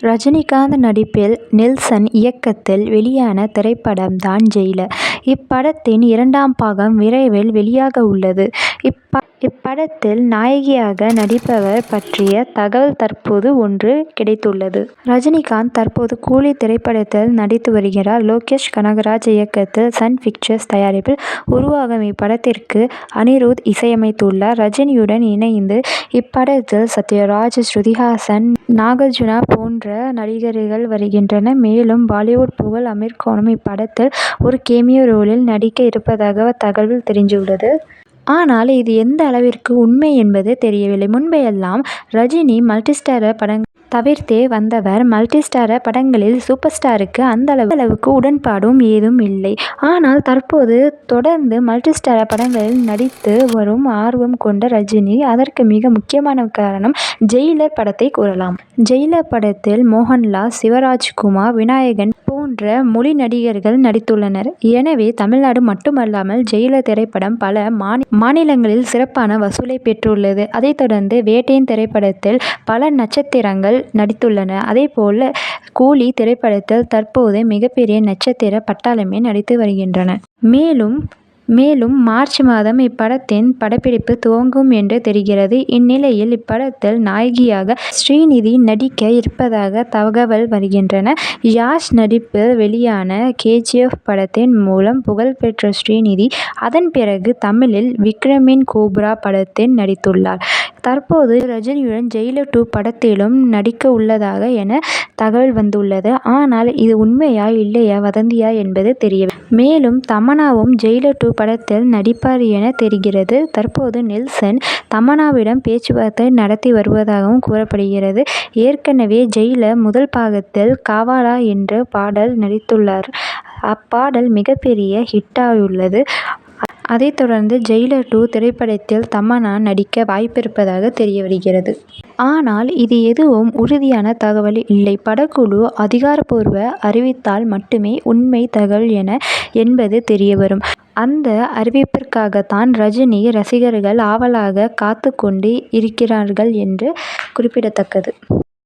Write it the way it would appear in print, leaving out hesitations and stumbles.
ரஜினிகாந்த் நடிப்பில் நெல்சன் இயக்கத்தில் வெளியான திரைப்படம் தான் ஜெயிலர். இப்படத்தின் இரண்டாம் பாகம் விரைவில் வெளியாக உள்ளது. இப்படத்தில் நாயகியாக நடிப்பவர் பற்றிய தகவல் தற்போது ஒன்று கிடைத்துள்ளது. ரஜினிகாந்த் தற்போது கூலி திரைப்படத்தில் நடித்து வருகிறார். லோகேஷ் கனகராஜ் இயக்கத்தில் சன் பிக்சர்ஸ் தயாரிப்பில் உருவாகும் இப்படத்திற்கு அனிருத் இசையமைத்துள்ளார். ரஜினியுடன் இணைந்து இப்படத்தில் சத்யராஜ், ஸ்ருதிஹாசன், நாகார்ஜுனா போன்ற நடிகர்கள் வருகின்றனர். மேலும் பாலிவுட் புகழ் அமீர் கானும் இப்படத்தில் ஒரு கேமியோ ரோலில் நடிக்க இருப்பதாக தகவல் தெரிவித்துள்ளது. ஆனால் இது எந்த அளவிற்கு உண்மை என்பது தெரியவில்லை. முன்பெல்லாம் ரஜினி மல்டிஸ்டாரர் படங்களை தவிர்த்தே வந்தவர். மல்டிஸ்டாரர் படங்களில் சூப்பர் ஸ்டாருக்கு அந்த அளவுக்கு உடன்பாடும் ஏதும் இல்லை. ஆனால் தற்போது தொடர்ந்து மல்டிஸ்டாரர் படங்களில் நடித்து வரும் ஆர்வம் கொண்ட ரஜினி. அதற்கு மிக முக்கியமான காரணம் ஜெயிலர் படத்தை கூறலாம். ஜெயிலர் படத்தில் மோகன்லால், சிவராஜ்குமார், விநாயகன் போன்ற மொழி நடிகர்கள் நடித்துள்ளனர். எனவே தமிழ்நாடு மட்டுமல்லாமல் ஜெயிலர் திரைப்படம் பல மாநிலங்களில் சிறப்பான வசூலை பெற்றுள்ளது. அதைத் தொடர்ந்து வேட்டையன் திரைப்படத்தில் பல நட்சத்திரங்கள் நடித்துள்ளனர். அதேபோல் கூலி திரைப்படத்தில் தற்போது மிகப்பெரிய நட்சத்திர பட்டாளமே நடித்து வருகின்றனர். மேலும் மார்ச் மாதம் இப்படத்தின் படப்பிடிப்பு துவங்கும் என்று தெரிகிறது. இந்நிலையில் இப்படத்தில் நாயகியாக ஸ்ரீநிதி நடிக்க இருப்பதாக தகவல் வருகின்றன. யாஷ் நடிப்பில் வெளியான கேஜிஎஃப் படத்தின் மூலம் புகழ்பெற்ற ஸ்ரீநிதி அதன் பிறகு தமிழில் விக்ரமின் கோப்ரா படத்தில் நடித்துள்ளார். தற்போது ரஜினியுடன் ஜெயிலர் 2 படத்திலும் நடிக்க உள்ளதாக என தகவல் வந்துள்ளது. ஆனால் இது உண்மையா இல்லையா வதந்தியா என்பது தெரியவில்லை. மேலும் தமன்னாவும் ஜெயிலர் 2 படத்தில் நடிப்பார் என தெரிகிறது. தற்போது நெல்சன் தமன்னாவிடம் பேச்சுவார்த்தை நடத்தி வருவதாகவும் கூறப்படுகிறது. ஏற்கனவே ஜெயிலர் முதல் பாகத்தில் காவாலா என்ற பாடல் நடித்துள்ளார். அப்பாடல் மிகப்பெரிய ஹிட்டாயுள்ளது. அதைத் தொடர்ந்து ஜெயிலர் 2 திரைப்படத்தில் தமன்னா நடிக்க வாய்ப்பிருப்பதாக தெரியவருகிறது. ஆனால் இது எதுவும் உறுதியான தகவல் இல்லை. படக்குழு அதிகாரப்பூர்வ அறிவித்தால் மட்டுமே உண்மை தகவல் என்பது தெரியவரும். அந்த அறிவிப்பிற்காகத்தான் ரஜினி ரசிகர்கள் ஆவலாக காத்துக் கொண்டு இருக்கிறார்கள் என்று குறிப்பிடத்தக்கது.